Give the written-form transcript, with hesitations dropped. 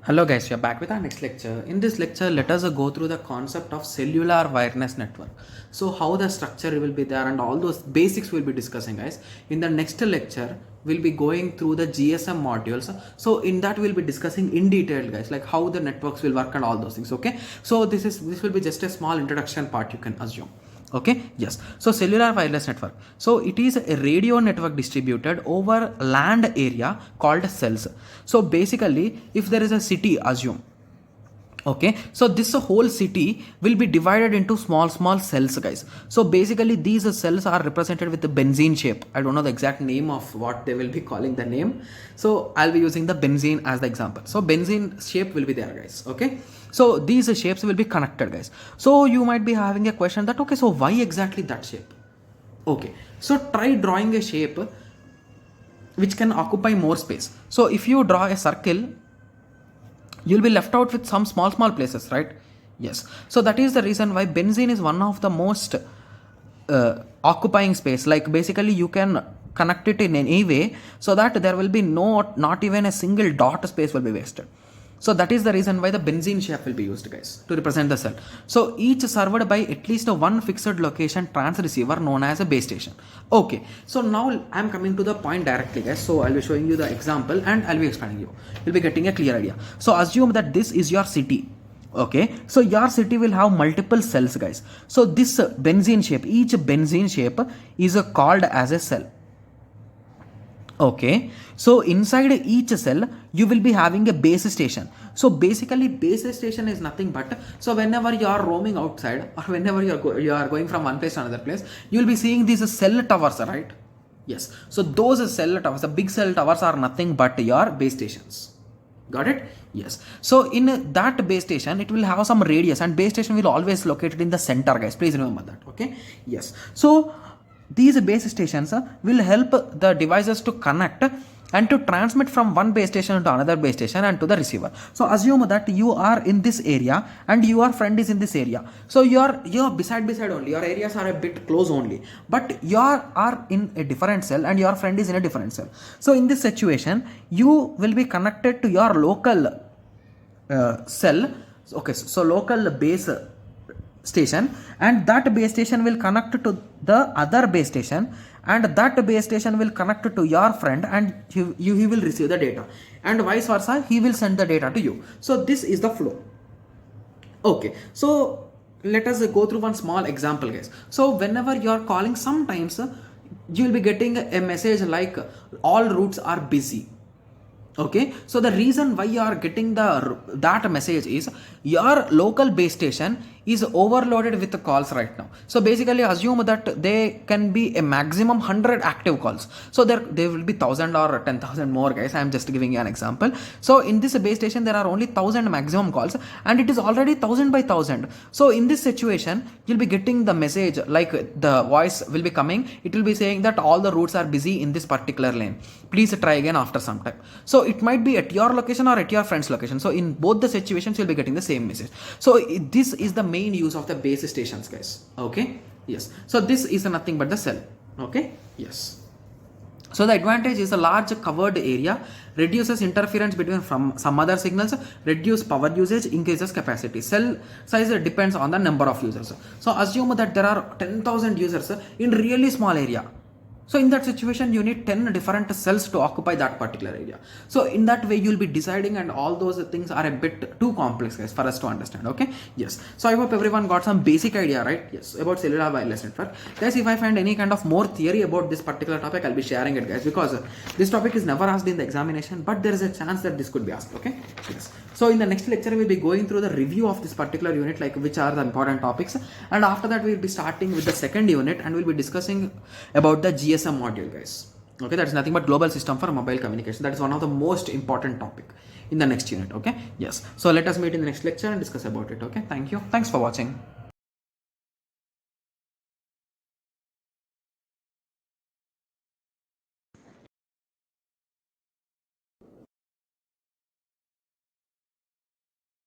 Hello guys, we are back with our next lecture. In this lecture, let us go through the concept of cellular wireless network. So how the structure will be there and all those basics we'll be discussing, guys. In the next lecture, we'll be going through the GSM modules. So in that we'll be discussing in detail, guys, like how the networks will work and all those things. Okay. So this will be just a small introduction part, you can assume. Okay, yes. So cellular wireless network, so it is a radio network distributed over land area called cells. So basically, if there is a city, assume, okay, so this whole city will be divided into small cells, guys. So basically these cells are represented with the benzene shape. I don't know the exact name of what they will be calling the name, so I'll be using the benzene as the example. So benzene shape will be there, guys. Okay, so these shapes will be connected, guys. So you might be having a question that, okay, so why exactly that shape? Okay, so try drawing a shape which can occupy more space. So if you draw a circle, you'll be left out with some small places, right? Yes. So that is the reason why benzene is one of the most occupying space. Like basically you can connect it in any way so that there will be not even a single dot space will be wasted. So that is the reason why the benzene shape will be used, guys, to represent the cell. So each served by at least one fixed location transceiver known as a base station. Okay, so now I'm coming to the point directly, guys. So I'll be showing you the example and I'll be explaining you. You'll be getting a clear idea. So assume that this is your city. Okay, so your city will have multiple cells, guys. So this benzene shape, each benzene shape is called as a cell. Okay, so inside each cell you will be having a base station. So basically base station is nothing but, so whenever you are roaming outside or whenever you are going from one place to another place, you will be seeing these cell towers, right? Yes, so those cell towers, the big cell towers, are nothing but your base stations. Got it? Yes. So in that base station, it will have some radius, and base station will always located in the center, guys. Please remember that. Okay, yes. So these base stations will help the devices to connect and to transmit from one base station to another base station and to the receiver. So assume that you are in this area and your friend is in this area. So you're beside only. Your areas are a bit close only, but you are in a different cell and your friend is in a different cell. So in this situation, you will be connected to your local cell. Okay, so local base station, and that base station will connect to the other base station, and that base station will connect to your friend, and he will receive the data, and vice versa, he will send the data to you. So this is the flow. Okay, so let us go through one small example, guys. So whenever you are calling, sometimes you will be getting a message like all routes are busy. Okay, so the reason why you are getting that message is your local base station is overloaded with the calls right now. So basically assume that they can be a maximum 100 active calls. So there will be 1000 or 10,000 more, guys. I am just giving you an example. So in this base station there are only 1000 maximum calls and it is already 1000 by 1000. So in this situation you'll be getting the message like the voice will be coming. It will be saying that all the routes are busy in this particular lane. Please try again after some time. So it might be at your location or at your friend's location. So in both the situations you'll be getting the same message. So this is the main use of the base stations, guys. Okay, yes. So this is nothing but the cell. Okay, yes. So the advantage is a large covered area reduces interference between from some other signals, reduce power usage, increases capacity. Cell size depends on the number of users. So assume that there are 10,000 users in really small area. So in that situation, you need 10 different cells to occupy that particular area. So in that way, you'll be deciding, and all those things are a bit too complex, guys, for us to understand. Okay, yes. So I hope everyone got some basic idea, right? Yes, about cellular wireless network. Guys, if I find any kind of more theory about this particular topic, I'll be sharing it, guys, because this topic is never asked in the examination, but there is a chance that this could be asked. Okay, yes. So in the next lecture, we'll be going through the review of this particular unit, like which are the important topics. And after that, we'll be starting with the second unit and we'll be discussing about the GSM module, guys. Okay, that is nothing but global system for mobile communication. That is one of the most important topic in the next unit. Okay, yes. So let us meet in the next lecture and discuss about it. Okay, thank you. Thanks for watching.